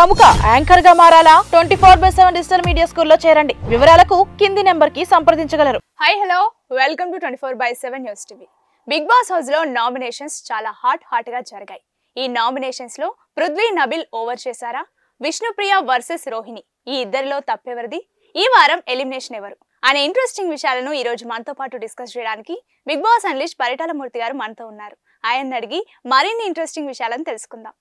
ప్రముఖ యాంకర్ గా మారాలా 24/7 digital media స్కూల్లో చేరండి. వివరాలకు కింది నెంబర్ కి సంప్రదించగలరు. Hi hello welcome to 24/7 news TV. Bigg Boss house లో నామినేషన్స్ చాలా హాట్ గా జరిగాయి. ఈ నామినేషన్స్ లో పృథ్వీ నబిల్ ఓవర్ చేశారా? విష్ణుప్రియ వర్సెస్ రోహిణి, ఈ ఇద్దరిలో తప్పెవరిది? ఈ వారం ఎలిమినేషన్ ఎవరు అనే ఇంట్రెస్టింగ్ విషయాలను ఈ రోజు మనతో పాటు డిస్కస్ చేయడానికి బిగ్ బాస్ అనలిస్ట్ పరిటాల మూర్తి గారు మనతో ఉన్నారు. ఆయన్ని అడిగి మరిన్ని ఇంట్రెస్టింగ్ విషయాలను తెలుసుకుందాం.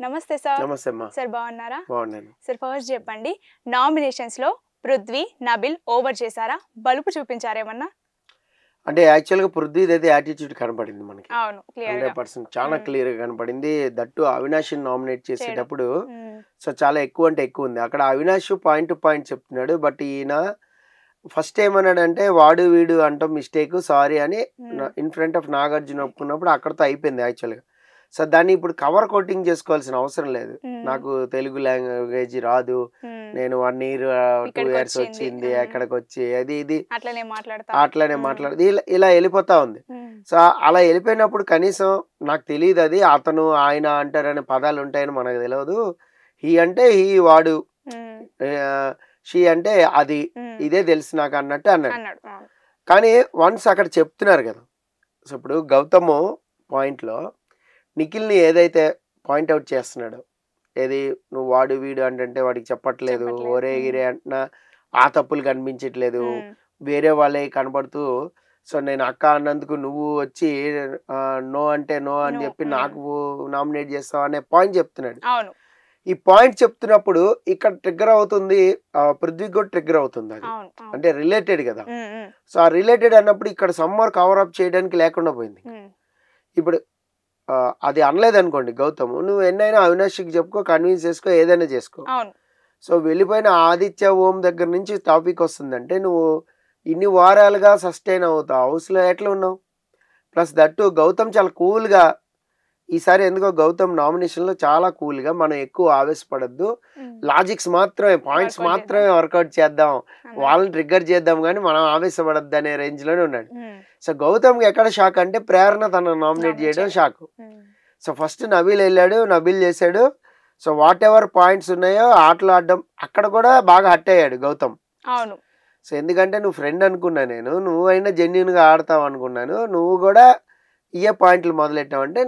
నమస్తే సార్. నమస్తే అమ్మా. సార్ బాగున్నారా? బాగున్నాను సార్. ఫస్ట్ చెప్పండి, నామినేషన్స్ లో పృథ్వీ నబిల్ ఓవర్ చేశారా? బలుపు చూపించారేమన్నా? అంటే యాక్చువల్గా పృథ్వీది అయితే యాటిట్యూడ్ కనపడింది మనకి. అవును, 100% చాలా క్లియర్ గా కనపడింది. దట్టు అవినాష్ని నామినేట్ చేసేటప్పుడు సో చాలా ఎక్కువ అంటే ఎక్కువ ఉంది. అక్కడ అవినాష్ పాయింట్ టు పాయింట్ చెప్తున్నాడు, బట్ ఈయన ఫస్ట్ ఏమన్నాడంటే వాడు వీడు అంటాం మిస్టేక్ సారీ అని ఇన్ ఫ్రంట్ ఆఫ్ నాగార్జున ఒప్పుకున్నప్పుడు అక్కడతో అయిపోయింది యాక్చువల్గా. సో దాన్ని ఇప్పుడు కవర్ కోటింగ్ చేసుకోవాల్సిన అవసరం లేదు. నాకు తెలుగు లాంగ్వేజ్ రాదు, నేను 1 year 2 years వచ్చింది ఎక్కడికి వచ్చి అది ఇది అట్లనే మాట్లాడదు ఇలా వెళ్ళిపోతా ఉంది. సో అలా వెళ్ళిపోయినప్పుడు కనీసం నాకు తెలియదు అది అతను ఆయన అంటారనే పదాలు ఉంటాయని మనకు తెలియదు. హీ అంటే హీ వాడు, షీ అంటే అది, ఇదే తెలుసు నాకు అన్నట్టు అన్నాడు. కానీ వన్స్ అక్కడ చెప్తున్నారు కదా. సో ఇప్పుడు గౌతమ్ పాయింట్లో నిఖిల్ని ఏదైతే పాయింట్అవుట్ చేస్తున్నాడో, ఏది నువ్వు వాడు వీడు అంటే వాడికి చెప్పట్లేదు, ఒరే గిరే అంటున్నా ఆ తప్పులు కనిపించట్లేదు, వేరే వాళ్ళే కనబడుతూ సో నేను అక్క అన్నందుకు నువ్వు వచ్చి నో అంటే నో అని చెప్పి నాకు నామినేట్ చేస్తావు అనే పాయింట్ చెప్తున్నాడు. ఈ పాయింట్ చెప్తున్నప్పుడు ఇక్కడ ట్రిగ్గర్ అవుతుంది, పృథ్వీ కూడా ట్రిగ్గర్ అవుతుంది. అది అంటే రిలేటెడ్ కదా. సో ఆ రిలేటెడ్ అన్నప్పుడు ఇక్కడ సమ్మర్ కవర్ అప్ చేయడానికి లేకుండా పోయింది. ఇప్పుడు అది అనలేదు అనుకోండి గౌతమ్, నువ్వు ఎన్నైనా అవినాష్కి చెప్పుకో, కన్విన్స్ చేసుకో, ఏదైనా చేసుకో. సో వెళ్ళిపోయిన ఆదిత్య ఓం దగ్గర నుంచి టాపిక్ వస్తుందంటే నువ్వు ఇన్ని వారాలుగా సస్టైన్ అవుతావు, హౌస్లో ఎట్లా ఉన్నావు? ప్లస్ దట్టు గౌతమ్ చాలా కూల్గా, ఈసారి ఎందుకో గౌతమ్ నామినేషన్లో చాలా కూల్గా, మనం ఎక్కువ ఆవేశపడద్దు, లాజిక్స్ మాత్రమే పాయింట్స్ మాత్రమే వర్కౌట్ చేద్దాం, వాళ్ళని ట్రిగ్గర్ చేద్దాం కానీ మనం ఆవేశపడద్దు అనే రేంజ్లోనే ఉన్నాడు. సో గౌతమ్కి ఎక్కడ షాక్ అంటే ప్రేరణ తన నామినేట్ చేయడం షాక్. సో ఫస్ట్ నబీల్ వెళ్ళాడు, నబీల్ చేశాడు. సో వాట్ ఎవర్ పాయింట్స్ ఉన్నాయో ఆటలు ఆడడం అక్కడ కూడా బాగా హట్ అయ్యాడు గౌతమ్. సో ఎందుకంటే నువ్వు ఫ్రెండ్ అనుకున్నా, నేను నువ్వైనా జెన్యున్గా ఆడతావు అనుకున్నాను, నువ్వు కూడా ఇయే పాయింట్లు మొదలెట్టావంటే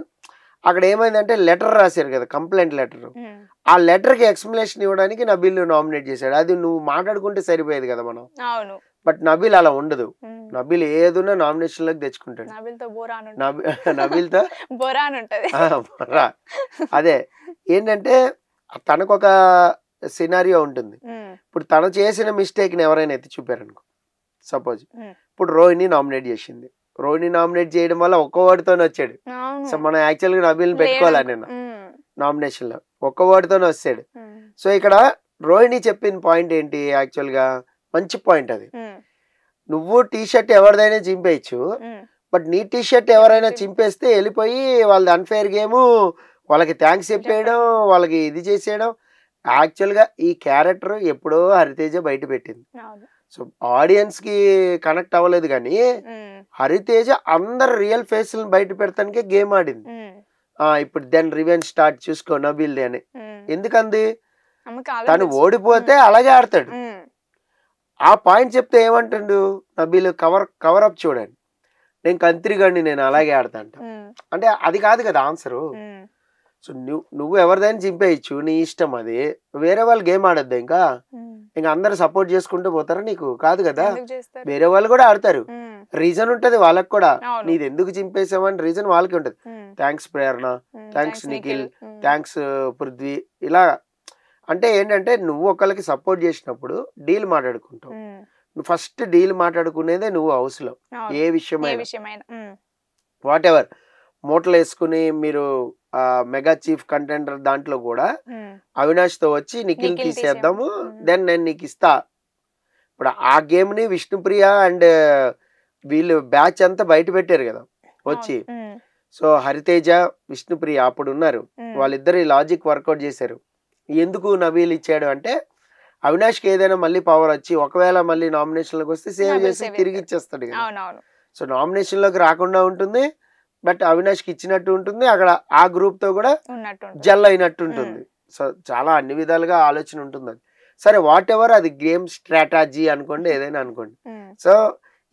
అక్కడ ఏమైందంటే లెటర్ రాశారు కదా, కంప్లైంట్ లెటర్, ఆ లెటర్కి ఎక్స్ప్లెనేషన్ ఇవ్వడానికి నబీల్ నామినేట్ చేశాడు. అది నువ్వు మాట్లాడుకుంటే సరిపోయేది కదా మనం. బట్ నబీల్ అలా ఉండదు, నబీల్ ఏదున్నా నామినేషన్ లోకి తెచ్చుకుంటాడు. నబీల్తో అదే ఏంటంటే తనకొక సినారియో ఉంటుంది. ఇప్పుడు తను చేసిన మిస్టేక్ ని ఎవరైనా ఎత్తి చూపారనుకో, సపోజ్ ఇప్పుడు రోహిణి నామినేట్ చేసింది, రోహిణి నామినేట్ చేయడం వల్ల ఒక్క వర్డ్తోనే వచ్చాడు. సో మనం యాక్చువల్గా నబీల్ని పెట్టుకోవాలి నేను నామినేషన్ లో, ఒక్క వర్డ్తోనే వచ్చాడు. సో ఇక్కడ రోహిణి చెప్పిన పాయింట్ ఏంటి, యాక్చువల్గా మంచి పాయింట్ అది. నువ్వు టీషర్ట్ ఎవరిదైనా చింపేయచ్చు, బట్ నీ టీషర్ట్ ఎవరైనా చింపేస్తే వెళ్ళిపోయి వాళ్ళది అన్ఫేర్ గేమ్, వాళ్ళకి థ్యాంక్స్ చెప్పేయడం, వాళ్ళకి ఇది చేసేయడం. యాక్చువల్గా ఈ క్యారెక్టర్ ఎప్పుడో హరితేజ బయట పెట్టింది. సో ఆడియన్స్ కి కనెక్ట్ అవ్వలేదు, కానీ హరితేజ అందరు రియల్ ఫేస్ బయట పెడతానికే గేమ్ ఆడింది. ఇప్పుడు దెన్ రివెంజ్ స్టార్ట్ చూసుకో నబీల్ అని. ఎందుకంది, తను ఓడిపోతే అలాగే ఆడతాడు. ఆ పాయింట్ చెప్తే ఏమంటుండు నబీల్, కవర్ అప్ చూడండి, నేను కంత్రిగాడిని, నేను అలాగే ఆడతా అంట. అంటే అది కాదు కదా ఆన్సరు. సో నువ్వు ఎవరిదైనా చింపేయచ్చు, నీ ఇష్టం, అది వేరే వాళ్ళు గేమ్ ఆడద్దు. ఇంకా అందరు సపోర్ట్ చేసుకుంటూ పోతారా? నీకు కాదు కదా, వేరే వాళ్ళు కూడా ఆడతారు, రీజన్ ఉంటది వాళ్ళకి కూడా, నీది ఎందుకు చింపేసామని రీజన్ వాళ్ళకి ఉంటది. థ్యాంక్స్ ప్రేరణ, థ్యాంక్స్ నిఖిల్, థ్యాంక్స్ పృథ్వీ, ఇలా. అంటే ఏంటంటే నువ్వు ఒకళ్ళకి సపోర్ట్ చేసినప్పుడు డీల్ మాట్లాడుకుంటావు. నువ్వు ఫస్ట్ డీల్ మాట్లాడుకునేదే నువ్వు హౌస్ లో ఏ విషయమైనా, వాట్ ఎవర్. మూటలు వేసుకుని మీరు మెగా చీఫ్ కంటెండర్ దాంట్లో కూడా అవినాష్ తో వచ్చి నిఖిల్ తీసేద్దాము, దెన్ నేను నీకు ఇస్తా. ఇప్పుడు ఆ గేమ్ ని విష్ణుప్రియ అండ్ వీళ్ళు బ్యాచ్ అంతా బయట పెట్టారు కదా వచ్చి. సో హరితేజ, విష్ణుప్రియ అప్పుడు ఉన్నారు, వాళ్ళిద్దరు లాజిక్ వర్కౌట్ చేశారు. ఎందుకు నబీల్ ఇచ్చాడు అంటే అవినాష్కి ఏదైనా మళ్ళీ పవర్ వచ్చి ఒకవేళ మళ్ళీ నామినేషన్లోకి వస్తే సేవ్ చేసి తిరిగి ఇచ్చేస్తాడు కదా. సో నామినేషన్లోకి రాకుండా ఉంటుంది, బట్ అవినాష్కి ఇచ్చినట్టు ఉంటుంది, అక్కడ ఆ గ్రూప్ తో కూడా జల్ అయినట్టు ఉంటుంది. సో చాలా అన్ని విధాలుగా ఆలోచన ఉంటుంది అది. సరే వాట్ ఎవర్ అది గేమ్ స్ట్రాటజీ అనుకోండి, ఏదైనా అనుకోండి. సో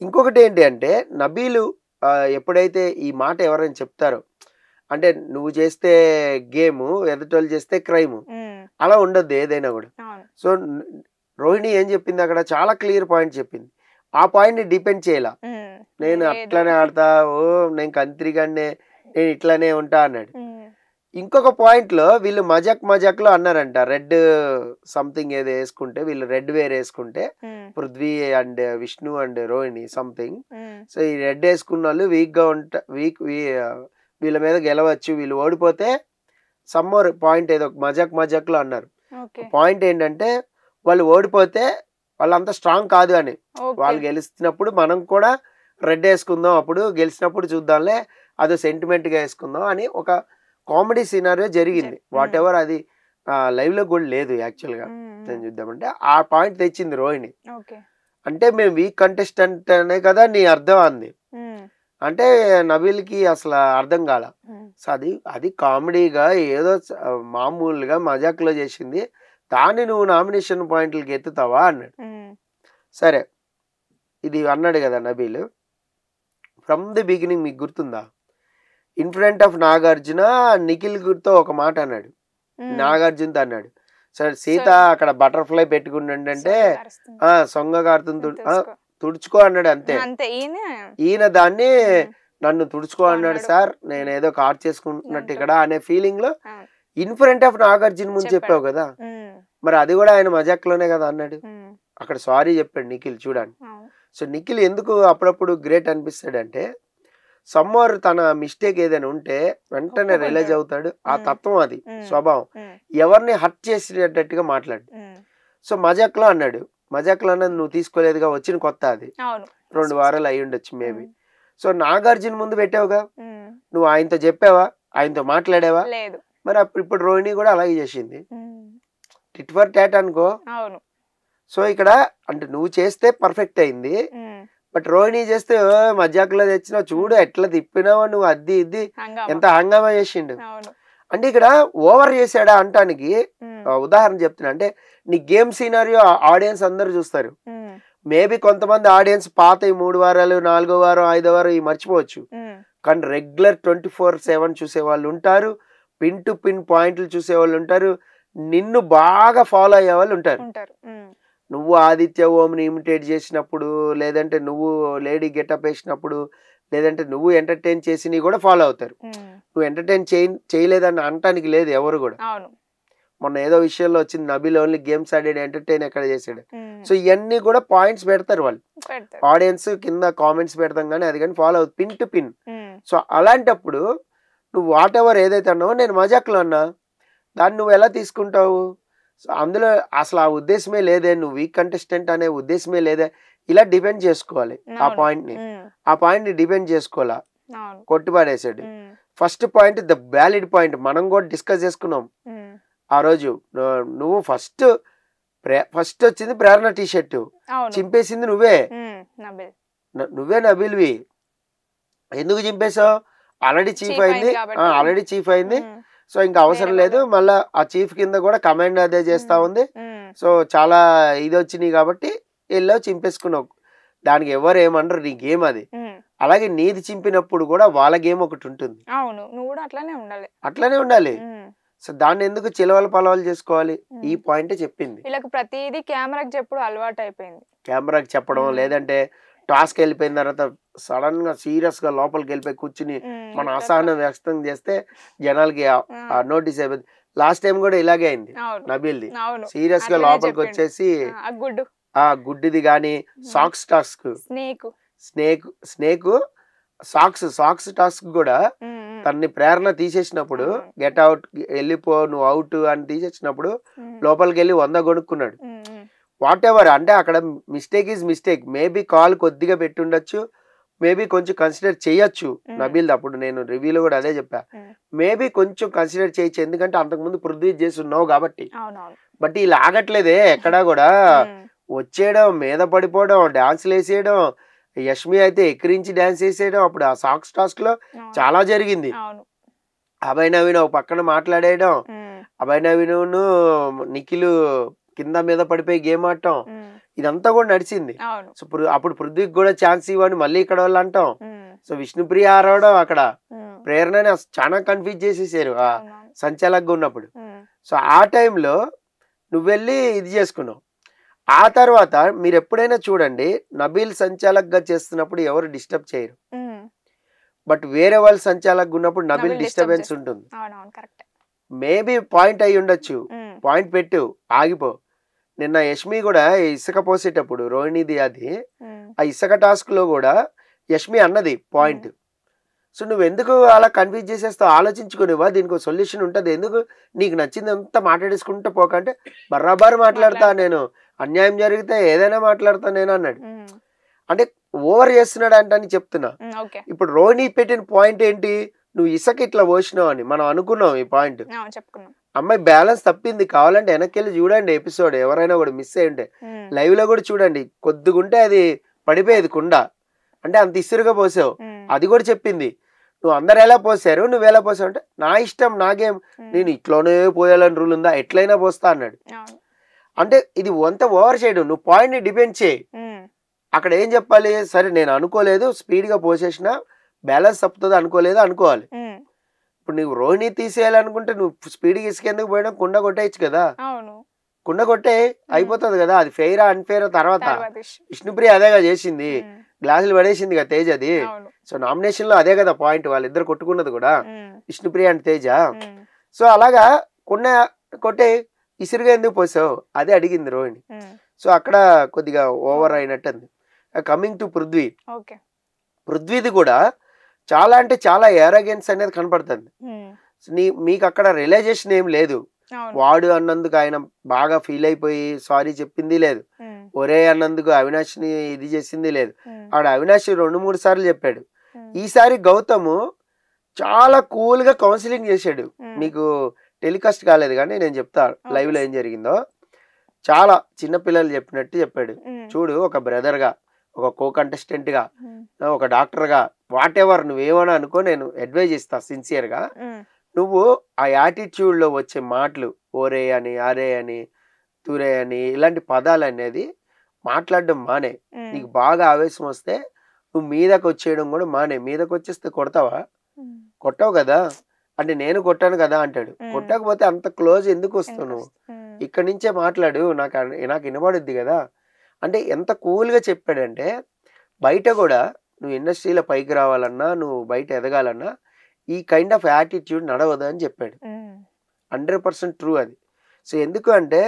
ఇంకొకటి ఏంటి అంటే నబీలు ఎప్పుడైతే ఈ మాట ఎవరైనా చెప్తారో, అంటే నువ్వు చేస్తే గేమ్, ఎదుటోళ్ళు చేస్తే క్రైమ్, అలా ఉండొద్దు ఏదైనా కూడా. సో రోహిణి ఏం చెప్పింది అక్కడ, చాలా క్లియర్ పాయింట్ చెప్పింది. ఆ పాయింట్ ని డిపెండ్ చేయాల, నేను అట్లానే ఆడతా, ఓ నేను కంత్రిగానే, నేను ఇట్లానే ఉంటా అన్నాడు. ఇంకొక పాయింట్ లో వీళ్ళు మజాక్ లో అన్నారంట, రెడ్ సంథింగ్ ఏదో వేసుకుంటే, వీళ్ళు రెడ్ వేర్ వేసుకుంటే, Prithvi and Vishnu and Rohini something. So ఈ రెడ్ వేసుకున్న వాళ్ళు వీక్ గా వీళ్ళ మీద గెలవచ్చు, వీళ్ళు ఓడిపోతే సమ్మర్ పాయింట్ ఏదో మజాక్ లో అన్నారు. పాయింట్ ఏంటంటే వాళ్ళు ఓడిపోతే వాళ్ళంతా స్ట్రాంగ్ కాదు అని, వాళ్ళు గెలిచినప్పుడు మనం కూడా రెడ్ వేసుకుందాం, అప్పుడు గెలిచినప్పుడు చూద్దాంలే, అదో సెంటిమెంట్ గా వేసుకుందాం అని ఒక కామెడీ సినారియో జరిగింది. వాట్ ఎవర్ అది లైవ్ లో కూడా లేదు యాక్చువల్ గా, నేను చూద్దామంటే ఆ పాయింట్ తెచ్చింది రోహిణి. అంటే మేము వీక్ కంటెస్టెంట్ అనే కదా నీ అర్థం అంది, అంటే నబీల్ కి అసలు అర్థం కాల. సో అది కామెడీగా ఏదో మామూలుగా మజాక్ లో చేసింది, దాన్ని నువ్వు నామినేషన్ పాయింట్లకి ఎత్తుతావా అన్నాడు. సరే ఇది అన్నాడు కదా నబీల్, ఫ్రమ్ ది బిగినింగ్ మీకు గుర్తుందా, in front of Nagarjuna Nikhil తో ఒక మాట అన్నాడు, నాగార్జునతో అన్నాడు, సరే సీత అక్కడ బటర్ఫ్లై పెట్టుకుంటే సొంగ కారుతుంది, తుడుచుకో అన్నాడు. అంతే, ఈయన దాన్ని నన్ను తుడుచుకో అన్నాడు సార్, నేను ఏదో కార్ చేసుకుంటున్నట్టు ఇక్కడ అనే ఫీలింగ్ లో ఇన్ ఫ్రంట్ ఆఫ్ నాగార్జున ముందు చెప్పావు కదా, మరి అది కూడా ఆయన మజాక్ లోనే కదా అన్నాడు. అక్కడ సారీ చెప్పాడు నిఖిల్, చూడండి. సో నిఖిల్ ఎందుకు అప్పుడప్పుడు గ్రేట్ అనిపిస్తాడంటే, సమ్మర్ తన మిస్టేక్ ఏదైనా ఉంటే వెంటనే రియలైజ్ అవుతాడు, ఆ తత్వం అది స్వభావం, ఎవరిని హర్ట్ చేసేటట్టుగా మాట్లాడు. సో మజాక్ లో అన్నాడు, మజాక్ లో అన్నది నువ్వు తీసుకోలేదుగా, వచ్చిన కొత్త అది 2 వారాలు అయి ఉండొచ్చు మేబీ. సో నాగార్జున ముందు పెట్టావుగా, నువ్వు ఆయనతో చెప్పావా, ఆయనతో మాట్లాడావా, మరి ఇప్పుడు రోహిణి కూడా అలాగే చేసింది, టిట్ ఫర్ టాట్ అనుకో. సో ఇక్కడ అంటే నువ్వు చేస్తే పర్ఫెక్ట్ అయింది, బట్ రోహిణి చేస్తే మజాక్లో తెచ్చినావు, చూడు ఎట్లా తిప్పినావో నువ్వు, అద్ది ఇది ఎంత హంగామా చేసిండు. అంటే ఇక్కడ ఓవర్ చేసాడా అంటానికి ఉదాహరణ చెప్తున్నా, అంటే నీ గేమ్ సీనారియో ఆడియన్స్ అందరు చూస్తారు, మేబీ కొంతమంది ఆడియన్స్ పాత 3 వారాలు 4వ వారం 5వ వారం ఈ మర్చిపోవచ్చు, కానీ రెగ్యులర్ 24/7 చూసే వాళ్ళు ఉంటారు, పిన్ టు పిన్ పాయింట్లు చూసే వాళ్ళు ఉంటారు, నిన్ను బాగా ఫాలో అయ్యే వాళ్ళు ఉంటారు. నువ్వు ఆదిత్య ఓంని ఇమిటేట్ చేసినప్పుడు, లేదంటే నువ్వు లేడీ గెటప్ వేసినప్పుడు, లేదంటే నువ్వు ఎంటర్టైన్ చేసి కూడా ఫాలో అవుతారు. నువ్వు ఎంటర్టైన్ చేయలేదని అనటానికి లేదు ఎవరు కూడా. మొన్న ఏదో విషయంలో వచ్చింది, నబీల్ ఓన్లీ గేమ్స్ ఆడాడు, ఎంటర్టైన్ ఎక్కడ చేసాడు. సో ఇవన్నీ కూడా పాయింట్స్ పెడతారు వాళ్ళు, ఆడియన్స్ కింద కామెంట్స్ పెడతాం కానీ అది కానీ ఫాలో అవుతుంది పిన్ టు పిన్. సో అలాంటప్పుడు నువ్వు వాట్ ఎవర్ ఏదైతే అన్నావో, నేను మజాక్లో అన్నా, దాన్ని నువ్వు ఎలా తీసుకుంటావు? సో అందులో అసలు ఆ ఉద్దేశమే లేదే, నువ్వు వీక్ కంటెస్టెంట్ అనే ఉద్దేశమే లేదే, ఇలా డిపెండ్ చేసుకోవాలి ఆ పాయింట్ ని డిపెండ్ చేసుకోవాలా, కొట్టుపడేసాడు. First point the valid point, మనం కూడా డిస్కస్ చేసుకున్నాం ఆ రోజు. నువ్వు ఫస్ట్ వచ్చింది ప్రేరణ టీ షర్ట్ చింపేసింది నువ్వే నబీల్వి, ఎందుకు చింపేశావు? ఆల్రెడీ చీఫ్ అయింది, సో ఇంకా అవసరం లేదు, మళ్ళా ఆ చీఫ్ కింద కూడా కమాండ్ అదే చేస్తా ఉంది, సో చాలా ఇది వచ్చినాయి కాబట్టి వెళ్ళావు చింపేసుకున్నావు, దానికి ఎవరు ఏమన్నారు, నీ గేమ్ అది. అలాగే నీది చింపినప్పుడు కూడా వాళ్ళ గేమ్ ఒకటి ఉంటుంది, అట్లానే ఉండాలి. సో దాన్ని ఎందుకు చిలవల పలవలు చేసుకోవాలి? ఈ పాయింట్ చెప్పింది. ప్రతిదీ కెమెరాకి చెప్పుడు అలవాటు అయిపోయింది, కెమెరాకి చెప్పడం, లేదంటే టాస్క్ వెళ్ళిపోయిన తర్వాత సడన్ గా సీరియస్ గా లోపలికి వెళ్ళిపోయి కూర్చుని మన అసహనం వ్యక్తం చేస్తే జనాలకి నోటీస్ అయిపోయింది. లాస్ట్ టైం కూడా ఇలాగే అయింది నబీల్ది, సీరియస్ గా లోపలికి వచ్చేసి ఆ గుడ్డిది గాని socks task, snake socks task కూడా తన్ని ప్రేరణ తీసేసినప్పుడు, గెట్ అవుట్ వెళ్ళిపో నువ్వు అవుట్ అని తీసేసినప్పుడు లోపలికి వెళ్ళి 100 కొనుక్కున్నాడు. వాట్ ఎవర్, అంటే అక్కడ mistake is mistake, maybe call కొద్దిగా పెట్టుండొచ్చు, మేబీ కొంచెం కన్సిడర్ చేయొచ్చు నబీల్. అప్పుడు నేను రివ్యూలో కూడా అదే చెప్పా, మేబీ కొంచెం కన్సిడర్ చేయొచ్చు, ఎందుకంటే అంతకుముందు పృథ్వీ చేసి ఉన్నావు కాబట్టి. బట్ ఇలా ఆగట్లేదే ఎక్కడా కూడా, వచ్చేయడం, మీద పడిపోవడం, డాన్సులు వేసేయడం, యష్మి అయితే ఎక్కిరించి డాన్స్ వేసేయడం, అప్పుడు ఆ సాక్స్ టాస్క్ లో చాలా జరిగింది. అభయ్ నవీన్ ఒక పక్కన మాట్లాడేయడం, అభయ్ నవీను నిఖిల్ కింద మీద పడిపోయి గేమ్ ఆడటం ఇదంతా కూడా నడిచింది. సో అప్పుడు పృథ్వీకి కూడా ఛాన్స్ ఇవ్వని మళ్ళీ ఇక్కడ వాళ్ళు అంటాం. సో విష్ణుప్రియ ఆడవడం అక్కడ ప్రేరణని చాలా కన్ఫ్యూజ్ చేసేసారు ఆ సంచాలకుగా ఉన్నప్పుడు. సో ఆ టైంలో నువ్వు వెళ్ళి ఇది చేసుకున్నావు. ఆ తర్వాత మీరు ఎప్పుడైనా చూడండి, నబీల్ సంచాలకుగా చేస్తున్నప్పుడు ఎవరు డిస్టర్బ్ చేయరు, బట్ వేరే వాళ్ళు సంచాలకుగా ఉన్నప్పుడు నబీల్ డిస్టర్బెన్స్ ఉంటుంది. మేబీ పాయింట్ అయి ఉండొచ్చు, పాయింట్ పెట్టు ఆగిపో. నిన్న యష్మి కూడా ఇసుక పోసేటప్పుడు రోహిణిది అది ఆ ఇసుక టాస్క్ లో కూడా యష్మి అన్నది పాయింట్. సో నువ్వు ఎందుకు అలా కన్ఫ్యూజ్ చేసేస్తావు? ఆలోచించుకునేవా, దీనికి సొల్యూషన్ ఉంటుంది. ఎందుకు నీకు నచ్చింది అంతా మాట్లాడేసుకుంటూ పోకంటే బరాబర్ మాట్లాడతా, నేను అన్యాయం జరిగితే ఏదైనా మాట్లాడతా నేను అన్నాడు. అంటే ఓవర్ చేస్తున్నాడు అంటని చెప్తున్నా. ఇప్పుడు రోహిణి పెట్టిన పాయింట్ ఏంటి, నువ్వు ఇసుక ఇట్లా పోసినావు అని మనం అనుకున్నాం. ఈ పాయింట్ అమ్మాయి బ్యాలెన్స్ తప్పింది. కావాలంటే వెనక్కి వెళ్ళి చూడండి ఎపిసోడ్, ఎవరైనా కూడా మిస్ అయ్యి ఉంటే లైవ్ లో కూడా చూడండి. కొద్దిగుంటే అది పడిపోయేది కుండ, అంటే అంత ఇసురుగా పోసావు. అది కూడా చెప్పింది, నువ్వు అందరు ఎలా పోసారు నువ్వు ఎలా పోసావు అంటే నా ఇష్టం, నాకేం, నేను ఇట్లోనే పోయాలని రూల్ ఉందా, ఎట్లయినా పోస్తా అన్నాడు. అంటే ఇది అంత ఓవర్ చేయడం. నువ్వు పాయింట్ ని డిపెండ్ చేయి. అక్కడ ఏం చెప్పాలి, సరే నేను అనుకోలేదు, స్పీడ్ గా పోసేసిన, బ్యాలెన్స్ తప్పుతుంది అనుకోలేదు అనుకోవాలి. ఇప్పుడు నువ్వు రోహిణి తీసేయాలనుకుంటే నువ్వు స్పీడ్గా ఇసుకెందుకు పోయినా కుండ కొట్టేయచ్చు కదా, కుండ కొట్టే అయిపోతుంది కదా. అది ఫెయిరా అన్ఫెయిరా తర్వాత. విష్ణుప్రియ అదేగా చేసింది, గ్లాసులు పడేసింది కదా తేజది. సో నామినేషన్ లో అదే కదా పాయింట్, వాళ్ళిద్దరు కొట్టుకున్నది కూడా విష్ణుప్రియ అండ్ తేజ. సో అలాగా కుండ కొట్టే ఇసురుగా ఎందుకు పోసావు అదే అడిగింది రోహిణి. సో అక్కడ కొద్దిగా ఓవర్ అయినట్టు అంది. కమింగ్ టు పృథ్వీ, పృథ్వీది కూడా చాలా అంటే చాలా ఏరోగెన్స్ అనేది కనపడుతుంది. మీకు అక్కడ రియలైజేషన్ ఏం లేదు. వాడు అన్నందుకు ఆయన బాగా ఫీల్ అయిపోయి సారీ చెప్పింది లేదు, ఒరే అన్నందుకు అవినాష్ ని ఇది చేసింది లేదు. ఆడ అవినాష్ 2-3 సార్లు చెప్పాడు. ఈసారి గౌతమ్ చాలా కూల్ గా కౌన్సిలింగ్ చేశాడు. మీకు టెలికాస్ట్ కాలేదు కానీ నేను చెప్తా లైవ్ లో ఏం జరిగిందో. చాలా చిన్న పిల్లలు చెప్పినట్టు చెప్పాడు. చూడు, ఒక బ్రదర్ గా, ఒక కో కంటెస్టెంట్ గా, ఒక డాక్టర్ గా, వాట్ ఎవర్ నువ్వేమని అనుకో, నేను అడ్వైజ్ ఇస్తా సిన్సియర్ గా. నువ్వు ఆ యాటిట్యూడ్ లో వచ్చే మాటలు, ఓరే అని, అరే అని, తురే అని, ఇలాంటి పదాలు అనేది మాట్లాడడం మానే. నీకు బాగా ఆవేశం వస్తే నువ్వు మీదకి వచ్చేయడం కూడా మానే. మీదకి వచ్చేస్తే కొడతావా? కొట్టవు కదా. అంటే నేను కొట్టాను కదా అంటాడు. కొట్టకపోతే అంత క్లోజ్ ఎందుకు వస్తావు నువ్వు? ఇక్కడి నుంచే మాట్లాడు, నాకు వినబడుద్ది కదా. అంటే ఎంత కూల్గా చెప్పాడంటే, బయట కూడా నువ్వు ఇండస్ట్రీలో పైకి రావాలన్నా, నువ్వు బయట ఎదగాలన్నా ఈ కైండ్ ఆఫ్ యాటిట్యూడ్ నడవదు అని చెప్పాడు. 100% ట్రూ అది. సో ఎందుకు అంటే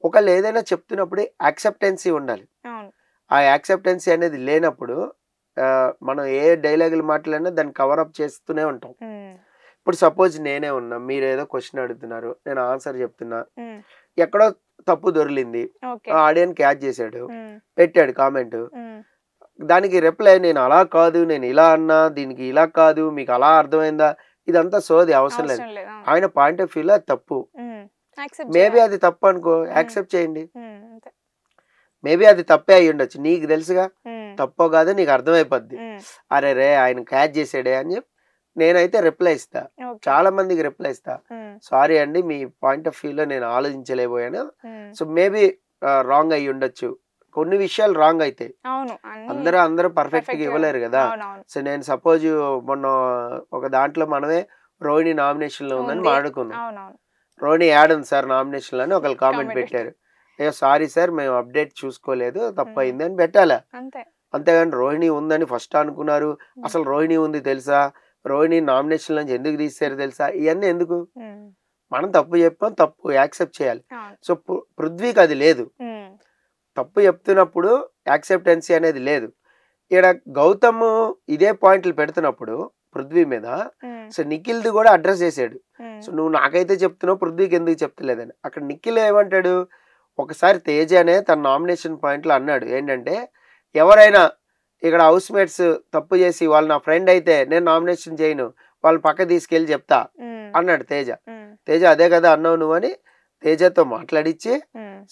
ఒకళ్ళు ఏదైనా చెప్తున్నప్పుడు యాక్సెప్టెన్సీ ఉండాలి. ఆ యాక్సెప్టెన్సీ అనేది లేనప్పుడు మనం ఏ డైలాగులు మాట్లాడినా దాన్ని కవరప్ చేస్తూనే ఉంటాం. ఇప్పుడు సపోజ్ నేనే ఉన్నా, మీరు ఏదో క్వశ్చన్ అడుగుతున్నారు, నేను ఆన్సర్ చెప్తున్నా, ఎక్కడో తప్పు దొరికింది, ఆడియన్స్ క్యాచ్ చేశాడు, పెట్టాడు కామెంట్, దానికి రిప్లై నేను అలా కాదు, నేను ఇలా అన్నా, దీనికి ఇలా కాదు, మీకు అలా అర్థమైందా, ఇదంతా సోది అవసరం లేదు. ఆయన పాయింట్ ఆఫ్ వ్యూలో అది తప్పు. మేబీ అది తప్పు అనుకో, యాక్సెప్ట్ చేయండి. మేబీ అది తప్పే అయ్యి ఉండొచ్చు, నీకు తెలుసుగా తప్పో కాదు, నీకు అర్థమైపోద్ది. అరే రే ఆయన క్యాచ్ చేసాడే అని చెప్పి నేనైతే రిప్లై ఇస్తా, చాలా మందికి రిప్లై ఇస్తా, సారీ అండి మీ పాయింట్ ఆఫ్ వ్యూలో నేను ఆలోచించలేకపోయాను, సో మేబీ రాంగ్ అయ్యి ఉండొచ్చు. కొన్ని విషయాలు రాంగ్ అయితే అందరూ పర్ఫెక్ట్ గా ఇవ్వలేరు కదా. సో నేను సపోజ్ మొన్న ఒక దాంట్లో మనమే రోహిణి నామినేషన్ లో ఉందని మాట్లాడుకున్నాం. రోహిణి యాడ్ ఉంది సార్ నామినేషన్ లో అని ఒకళ్ళు కామెంట్ పెట్టారు. అయ్యో సారీ సార్ మేము అప్డేట్ చూసుకోలేదు, తప్పైంది అని పెట్టాలా. అంతేగాని రోహిణి ఉందని ఫస్ట్ అనుకున్నారు, అసలు రోహిణి ఉంది తెలుసా, రోహిణి నామినేషన్ నుంచి ఎందుకు తీసారు తెలుసా, ఇవన్నీ ఎందుకు? మనం తప్పు చెప్పాం, తప్పు యాక్సెప్ట్ చేయాలి. సో పృథ్వీకి అది లేదు. తప్పు చెప్తున్నప్పుడు యాక్సెప్టెన్సీ అనేది లేదు. ఇక్కడ గౌతమ్ ఇదే పాయింట్లు పెడుతున్నప్పుడు పృథ్వీ మీద, సో నిఖిల్ది కూడా అడ్రస్ చేసాడు. సో నువ్వు నాకైతే చెప్తున్నావు, పృథ్వీకి ఎందుకు చెప్తలేదని. అక్కడ నిఖిల్ ఏమంటాడు, ఒకసారి తేజ అనే తన నామినేషన్ పాయింట్లో అన్నాడు ఏంటంటే, ఎవరైనా ఇక్కడ హౌస్ మేట్స్ తప్పు చేసి వాళ్ళు నా ఫ్రెండ్ అయితే నేను నామినేషన్ చేయను, వాళ్ళని పక్క తీసుకెళ్ళి చెప్తా అన్నాడు తేజ. తేజ అదే కదా అన్నావు నువ్వు అని తేజతో మాట్లాడిచ్చి,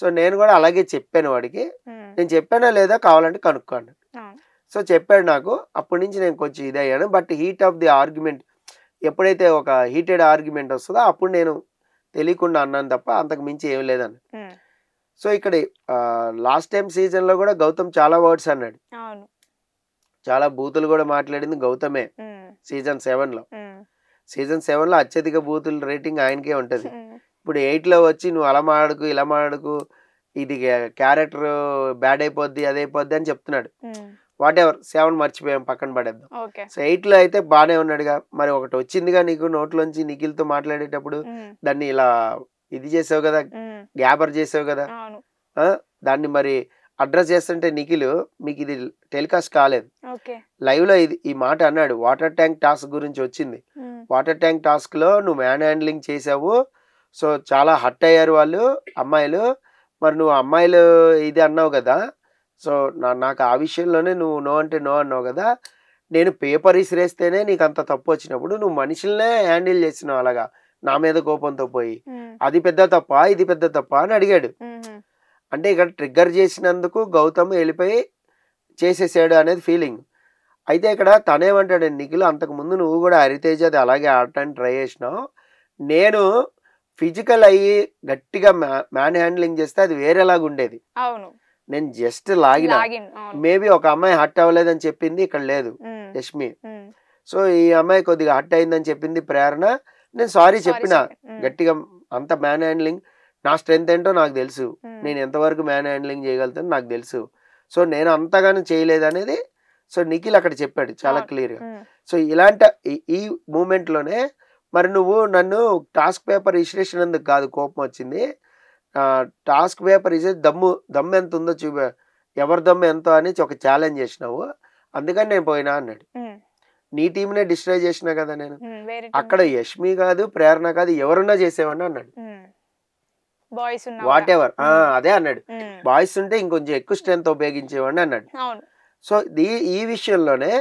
సో నేను కూడా అలాగే చెప్పాను వాడికి, నేను చెప్పానా లేదా కావాలంటే కనుక్కోండి. సో చెప్పాడు నాకు, అప్పటి నుంచి నేను కొంచెం ఇదయ్యాను. But heat of the argument ఎప్పుడైతే ఒక హీటెడ్ ఆర్గ్యుమెంట్ వస్తుందో అప్పుడు నేను తెలియకుండా అన్నాను తప్ప అంతకు మించి ఏం లేదన్న. సో ఇక్కడ లాస్ట్ టైం సీజన్ లో కూడా గౌతమ్ చాలా వర్డ్స్ అన్నాడు, చాలా బూతులు కూడా మాట్లాడింది గౌతమే. సీజన్ 7 లో అత్యధిక బూతుల రేటింగ్ ఆయనకే ఉంటది. ఇప్పుడు 8 లో వచ్చి నువ్వు అలా మాడకు ఇలా మాడకు, ఇది క్యారెక్టర్ బ్యాడ్ అయిపోద్ది అదైపోద్ది అని చెప్తున్నాడు. వాట్ ఎవర్, 7 మర్చిపోయాం, పక్కన పడేద్దాం. సో 8 లో అయితే బానే ఉన్నాడుగా. మరి ఒకటి వచ్చిందిగా నీకు నోట్లోంచి నిఖిల్తో మాట్లాడేటప్పుడు, దాన్ని ఇలా ఇది చేసావు కదా, గ్యాబర్ చేసావు కదా, దాన్ని మరి అడ్రస్ చేస్తుంటే నిఖిల్ మీకు ఇది టెలికాస్ట్ కాలేదు, లైవ్ లో ఈ మాట అన్నాడు. వాటర్ ట్యాంక్ టాస్క్ గురించి వచ్చింది, వాటర్ ట్యాంక్ టాస్క్ లో నువ్వు మ్యాన్ హ్యాండ్లింగ్ చేసావు, సో చాలా హర్ట్ అయ్యారు వాళ్ళు అమ్మాయిలు. మరి నువ్వు అమ్మాయిలు ఇది అన్నావు కదా, సో నాకు ఆ విషయంలోనే నువ్వు నో అంటే నో అన్నావు కదా, నేను పేపర్ ఇసిరేస్తేనే నీకు అంత తప్పు వచ్చినప్పుడు నువ్వు మనుషులనే హ్యాండిల్ చేస్తున్నావు అలాగా నా మీద కోపంతో పోయి, అది పెద్ద తప్ప ఇది పెద్ద తప్ప అని అడిగాడు. అంటే ఇక్కడ ట్రిగ్గర్ చేసినందుకు గౌతమ్ వెళ్ళిపోయి చేసేసాడు అనేది ఫీలింగ్. అయితే ఇక్కడ తనేమంటాడు, నిఖిల్ అంతకు ముందు నువ్వు కూడా హరితేజ్ అది అలాగే ఆడటానికి ట్రై చేసినావు, నేను ఫిజికల్ అయ్యి గట్టిగా మ్యాన్ హ్యాండ్లింగ్ చేస్తే అది వేరేలాగా ఉండేది, నేను జస్ట్ లాగిన, మేబీ ఒక అమ్మాయి హర్ట్ అవ్వలేదని చెప్పింది ఇక్కడ లేదు యష్మి, సో ఈ అమ్మాయి కొద్దిగా హర్ట్ అయిందని చెప్పింది ప్రేరణ, నేను సారీ చెప్పిన గట్టిగా, అంత మ్యాన్ హ్యాండ్లింగ్ నా స్ట్రెంత్ ఏంటో నాకు తెలుసు, నేను ఎంతవరకు మ్యాన్ హ్యాండ్లింగ్ చేయగలుగుతాను నాకు తెలుసు, సో నేను అంతగానో చేయలేదు అనేది సో నిఖిల్ అక్కడ చెప్పాడు చాలా క్లియర్ గా. సో ఇలాంటి ఈ మూమెంట్ లోనే మరి నువ్వు నన్ను టాస్క్ పేపర్ ఇసిరేసినందుకు కాదు కోపం వచ్చింది, టాస్క్ పేపర్ ఇసే దమ్ము ఎంత ఉందో చూపా, ఎవరి దమ్ము ఎంతో అని ఒక ఛాలెంజ్ చేసినావు, అందుకని నేను పోయినా అన్నాడు. నీ టీంనే డిస్ట్రాయ్ చేసినా కదా నేను, అక్కడ యష్మి కాదు ప్రేరణ కాదు ఎవరున్నా చేసేవాడిని అన్నాడు. వాట్ ఎవర్ అదే అన్నాడు, బాయ్స్ ఉంటే ఇంకొంచెం ఎక్కువ స్ట్రెంత్ ఉపయోగించేవాడిని అన్నాడు. సో ఈ విషయంలోనే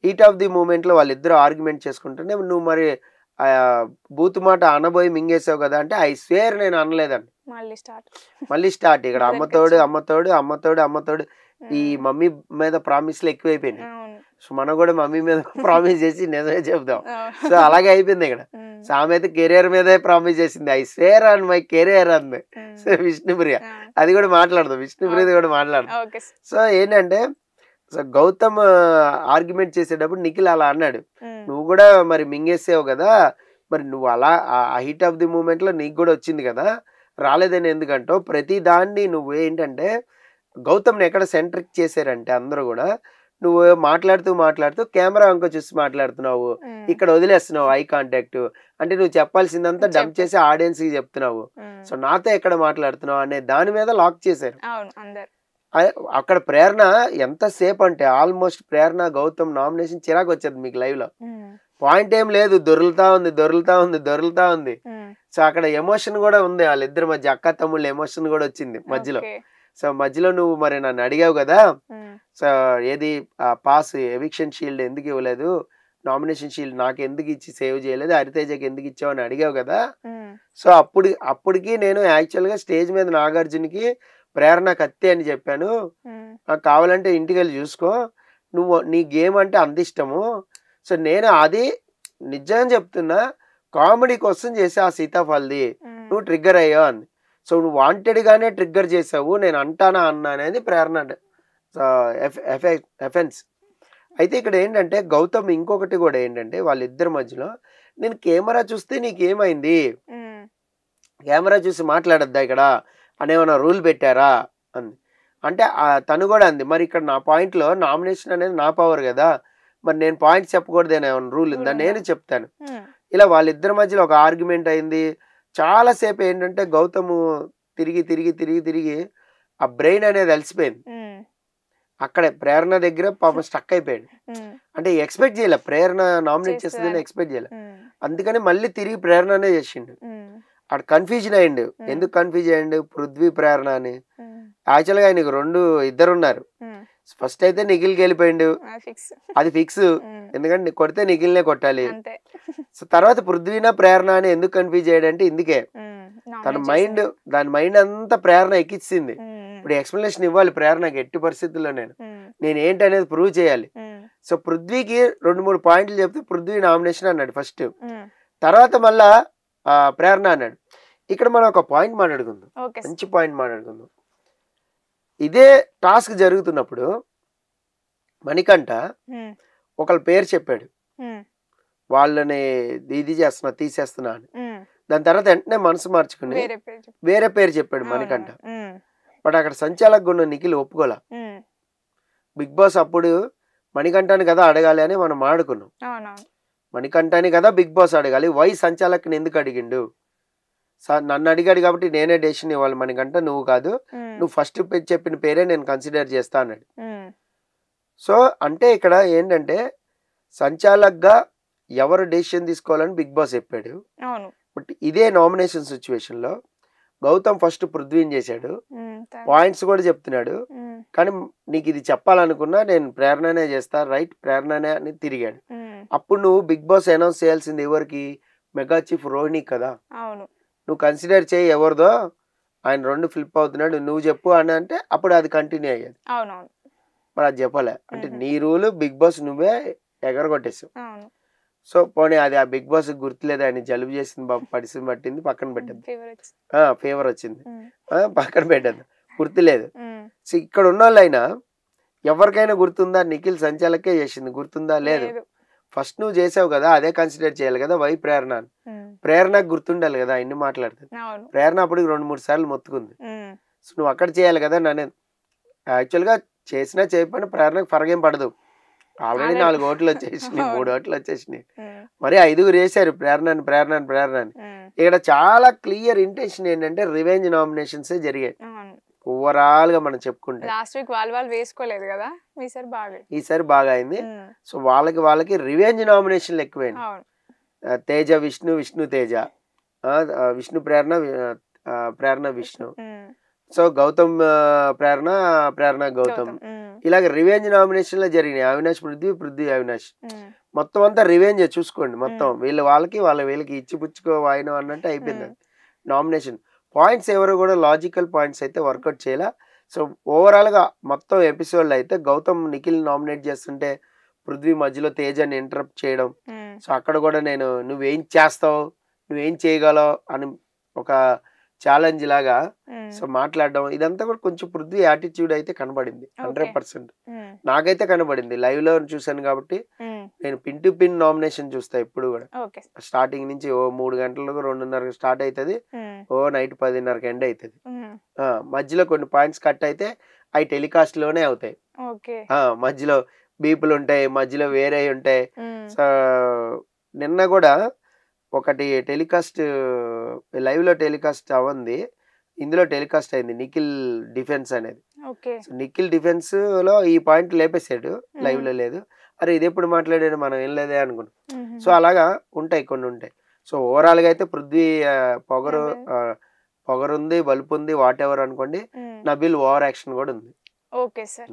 హీట్ ఆఫ్ ది మూమెంట్ లో వాళ్ళిద్దరు ఆర్గ్యుమెంట్ చేసుకుంటుంటే నువ్వు మరి బూత్ మాట అనబోయి మింగేసావు కదా అంటే, ఐ స్వేర్ నేను అనలేదండి. మళ్ళీ స్టార్ట్ ఇక్కడ అమ్మతోడు ఈ మమ్మీ మీద ప్రామిస్లు ఎక్కువైపోయినాయి. సో మనం కూడా మమ్మీ మీద ప్రామిస్ చేసి నిజమే చెప్దాం, సో అలాగే అయిపోయింది ఇక్కడ. సో ఆమె అయితే కెరియర్ మీదే ప్రామిస్ చేసింది, I swear on my career అంది. సో విష్ణుప్రియ అది కూడా మాట్లాడదాం, విష్ణుప్రియది కూడా మాట్లాడదాం. సో ఏంటంటే సో గౌతమ్ ఆర్గ్యుమెంట్ చేసేటప్పుడు నిఖిల్ అలా అన్నాడు, నువ్వు కూడా మరి మింగేసావు కదా, మరి నువ్వు అలా ఆ హీట్ ఆఫ్ ది మూమెంట్ లో నీకు కూడా వచ్చింది కదా, రాలేదని ఎందుకంటో ప్రతి దాన్ని నువ్వు ఏంటంటే గౌతమ్ని ఎక్కడ సెంట్రిక్ చేశారంటే అందరూ కూడా నువ్వు మాట్లాడుతూ కెమెరా అంకో చూసి మాట్లాడుతున్నావు, ఇక్కడ వదిలేస్తున్నావు ఐ కాంటాక్ట్, అంటే నువ్వు చెప్పాల్సిందంతా డంప్ చేసి ఆడియన్స్ కి చెప్తున్నావు, సో నాతో ఎక్కడ మాట్లాడుతున్నావు అనే దాని మీద లాక్ చేశారు. అక్కడ ప్రేరణ ఎంతసేపు అంటే ఆల్మోస్ట్ ప్రేరణ గౌతమ్ నామినేషన్ చిరాకు వచ్చేది మీకు లైవ్ లో, పాయింట్ ఏం లేదు, దొరులుతా ఉంది. సో అక్కడ ఎమోషన్ కూడా ఉంది వాళ్ళిద్దరి మధ్య, అక్క తమ్ముళ్ళ ఎమోషన్ కూడా వచ్చింది మధ్యలో. సో మధ్యలో నువ్వు మరి నన్ను అడిగావు కదా, సో ఏది పాస్ ఎవిక్షన్ షీల్డ్ ఎందుకు ఇవ్వలేదు, నామినేషన్ షీల్డ్ నాకు ఎందుకు ఇచ్చి సేవ్ చేయలేదు, హరితేజకి ఎందుకు ఇచ్చావు అని అడిగావు కదా. సో అప్పటికి నేను యాక్చువల్ గా స్టేజ్ మీద నాగార్జునకి ప్రేరణ కత్తి అని చెప్పాను, కావాలంటే ఇంటికి వెళ్ళి చూసుకో, నువ్వు నీ గేమ్ అంటే అంత ఇష్టము, సో నేను అది నిజంగా చెప్తున్నా కామెడీ కోసం చేసే ఆ సీతాఫల్ది నువ్వు ట్రిగ్గర్ అయ్యావు అంది. సో నువ్వు వాంటెడ్ గానే ట్రిగ్గర్ చేసావు, నేను అంటానా అన్నా అనేది ప్రేరణ ఎఫెన్స్. అయితే ఇక్కడ ఏంటంటే గౌతమ్ ఇంకొకటి కూడా ఏంటంటే వాళ్ళిద్దరి మధ్యలో, నేను కెమెరా చూస్తే నీకేమైంది, కెమెరా చూసి మాట్లాడద్దా ఇక్కడ అనేమన్నా రూల్ పెట్టారా అంది. అంటే తను కూడా అంది, మరి ఇక్కడ నా పాయింట్ లో నామినేషన్ అనేది నా పవర్ కదా, మరి నేను పాయింట్ చెప్పకూడదు ఏమైనా రూల్ ఉందా, నేను చెప్తాను. ఇలా వాళ్ళిద్దరి మధ్యలో ఒక ఆర్గ్యుమెంట్ అయింది చాలాసేపు. ఏంటంటే గౌతమ్ తిరిగి ఆ బ్రెయిన్ అనేది అలసిపోయింది, అక్కడే ప్రేరణ దగ్గర పాపం స్టక్ అయిపోయాడు. అంటే ఎక్స్పెక్ట్ చేయలే ప్రేరణ నామినేట్ చేస్తుందని ఎక్స్పెక్ట్ చేయలే, అందుకని మళ్ళీ తిరిగి ప్రేరణనే చేసిండు. అక్కడ కన్ఫ్యూజన్ అయ్యిండు. ఎందుకు కన్ఫ్యూజ్ అయ్యిండు, పృథ్వీ ప్రేరణ అని. యాక్చువల్ గా ఆయనకు ఇద్దరు ఉన్నారు, ఫస్ట్ అయితే నిఖిల్కి వెళ్ళిపోయిండు, అది ఫిక్స్, ఎందుకంటే కొడితే నిఖిల్నే కొట్టాలి. సో తర్వాత పృథ్వీనా ప్రేరణ అని ఎందుకు కన్ఫ్యూజ్ అయ్యాడంటే ఇందుకే దాని మైండ్ అంతా ప్రేరణ ఎక్కిచ్చింది. ఇప్పుడు ఎక్స్ప్లెనేషన్ ఇవ్వాలి ప్రేరణకి ఎట్టి పరిస్థితుల్లో, నేను ఏంటి అనేది ప్రూవ్ చేయాలి. సో పృథ్వీకి 2-3 పాయింట్లు చెప్తే పృథ్వీ నామినేషన్ అన్నాడు ఫస్ట్, తర్వాత మళ్ళా ప్రేరణ అన్నాడు. ఇక్కడ మనం ఒక పాయింట్ మాట్లాడుకుందాం, ఓకే సార్. మంచి పాయింట్ మాట్లాడుకుందాం. ఇదే టాస్క్ జరుగుతున్నప్పుడు మణికంఠ ఉమ్, ఒకళ్ళ పేరు చెప్పాడు, ఉమ్, వాళ్ళని ఇది చేస్తున్నా తీసేస్తున్నా అని. ఉమ్. దాని తర్వాత వెంటనే మనసు మార్చుకుని వేరే పేరు చెప్పు. వేరే పేరు చెప్పాడు అవును, మణికంఠ. ఉమ్, బట్ అక్కడ సంచాలకుగా ఉన్న నిఖిల్ ఒప్పుకోలా. ఉమ్. బిగ్ బాస్ అప్పుడు మణికంఠని కదా అడగాలి అని మనం ఆడుకున్నాం. అవునవును. మణికంఠని కదా బిగ్ బాస్ అడగాలి, వై సంచాలకుని ఎందుకు అడిగిండు? నన్ను అడిగాడు కాబట్టి నేనే డెసిషన్ ఇవ్వాలి మణికంఠ, నువ్వు కాదు, ఉమ్, నువ్వు ఫస్ట్ చెప్పిన పేరే నేను కన్సిడర్ చేస్తా అన్నాడు. ఉమ్, సో అంటే ఇక్కడ ఏంటంటే సంచాలక్గా ఎవరు డెసిషన్ తీసుకోవాలని బిగ్ బాస్ చెప్పాడు. అవును. బట్ ఇదే నామినేషన్ సిచ్యువేషన్ లో గౌతమ్ ఫస్ట్ పృథ్వీని చేశాడు, ఉమ్, పాయింట్స్ కూడా చెప్తున్నాడు. ఉమ్, కానీ నీకు ఇది చెప్పాలనుకున్నా నేను ప్రేరణనే చేస్తా, రైట్ ప్రేరణనే అని తిరిగాడు. ఉమ్. అప్పుడు నువ్వు బిగ్ బాస్ అనౌన్స్ చేయాల్సింది ఎవరికి? మెగా చీఫ్ రోహిణి కదా. అవును. నువ్వు కన్సిడర్ చేయి ఎవరిదో, ఆయన 2 ఫ్లిప్ అవుతున్నాడు, నువ్వు చెప్పు అని అంటే అప్పుడు అది కంటిన్యూ అయ్యేది. అవునవును. మరి అది చెప్పలే అంటే నీ రూల్ బిగ్ బాస్ నువ్వే ఎగరగొట్టేసావు. అవును. సో పోనీ అది ఆ బిగ్ బాస్ గుర్తులేదు, ఆయన జలుబు చేసింది, పరిస్థితి పట్టింది, పక్కన పెట్టద్దు. ఫీవర్ వచ్చి. ఫీవర్ వచ్చింది, ఉమ్, పక్కన పెట్టద్దు, గుర్తులేదు. ఉమ్. సో ఇక్కడ ఉన్న వాళ్ళైనా ఎవరికైనా గుర్తుందా? నిఖిల్ సంచాలకే చేసింది, గుర్తుందా? లేదు. లేదు. ఫస్ట్ నువ్వు చేసావు కదా, అదే కన్సిడర్ చేయాలి కదా. వై ప్రేరణ అని. ఉమ్, ప్రేరణకు గుర్తుండాలి కదా ఇన్ని మాట్లాడుతుంది. అవును. ప్రేరణ అప్పటికి 2-3 సార్లు మొత్తుకుంది. ఉమ్, సో నువ్వు అక్కడ చేయాలి కదా. నన్ను యాక్చువల్గా చేసినా చేయకపోయినా ప్రేరణకు ఫరగేం పడదు. ఆల్రెడీ 4 ఓట్లు వచ్చేసినాయి, 3 ఓట్లు వచ్చేసినాయి. ఉమ్, మరి 5 వేసారు ప్రేరణని ప్రేరణని ప్రేరణని. ఉమ్. ఇక్కడ చాలా క్లియర్ ఇంటెన్షన్ ఏంటంటే రివెంజ్ నామినేషన్స్ జరిగాయి అవును. ఓవరాల్ గా మనం చెప్పుకుంటే. లాస్ట్ వీక్ వాళ్ళు వేసుకోలేదు కదా, ఈసారి బాగా. ఈసారి బాగా అయింది. ఉమ్, సో వాళ్ళకి రివెంజ్ నామినేషన్లు ఎక్కువైంది. అవును. తేజ విష్ణు తేజ, విష్ణు ప్రేరణ, ప్రేరణ విష్ణు. ఉమ్, సో గౌతమ్ ప్రేరణ గౌతమ్. ఉమ్, ఇలాగ రివెంజ్ నామినేషన్ లో జరిగినాయి. అవినాష్ పృథ్వీ అవినాష్ ఉమ్, మొత్తం అంతా రివెంజ్ చూసుకోండి. మొత్తం వీళ్ళకి ఇచ్చి పుచ్చుకో వాయినం అన్నట్టు అయిపోయింది నామినేషన్. పాయింట్స్ ఎవరు కూడా లాజికల్ పాయింట్స్ అయితే వర్కౌట్ చేయాల. సో ఓవరాల్ గా మొత్తం ఎపిసోడ్ లో అయితే గౌతమ్ నిఖిల్ నామినేట్ చేస్తుంటే పృథ్వీ మధ్యలో తేజని ఇంటరప్ట్ చేయడం. ఉమ్, సో అక్కడ కూడా నువ్వేం చేస్తావు, నువ్వేం చేయగలవు అని ఒక ఛాలెంజ్ లాగా ఉమ్, సో మాట్లాడడం, ఇదంతా కూడా కొంచెం పృథ్వీ యాటిట్యూడ్ అయితే కనబడింది. 100% ఉమ్, నాకైతే కనబడింది. లైవ్ లో చూసాను కాబట్టి ఉమ్. నేను పిన్ టు పిన్ నామినేషన్ చూస్తా ఇప్పుడు కూడా. ఓకే. స్టార్టింగ్ నుంచి ఓ 3 గంటలకు 2:30 స్టార్ట్ అవుతుంది, ఉమ్, ఓ నైట్ 10:30కి ఎండ్ అవుతుంది. ఉమ్, మధ్యలో కొన్ని పాయింట్స్ కట్ అయితే అవి టెలికాస్ట్ లోనే అవుతాయి. ఓకే. మధ్యలో బీపులు ఉంటాయి, మధ్యలో వేరే ఉంటాయి. ఉమ్, సో నిన్న కూడా ఒకటి టెలికాస్ట్ లైవ్ లో టెలికాస్ట్ అవ్వంది, ఇందులో టెలికాస్ట్ అయింది నిఖిల్ డిఫెన్స్ అనేది. ఓకే. సో నిఖిల్ డిఫెన్స్ లో ఈ పాయింట్ లేపేసాడు, లైవ్ లో లేదు. అరే ఇది ఎప్పుడు మాట్లాడాడు, మనం ఏం లేదే అనుకున్నాం. ఉమ్, సో అలాగా కొన్ని ఉంటాయి. సో ఓవరాల్ గా అయితే పృథ్వీ పొగరుంది, బలుపు ఉంది, వాట్ ఎవర్ అనుకోండి. ఉమ్. నబిల్ ఓవర్ యాక్షన్ కూడా ఉంది. Okay sir.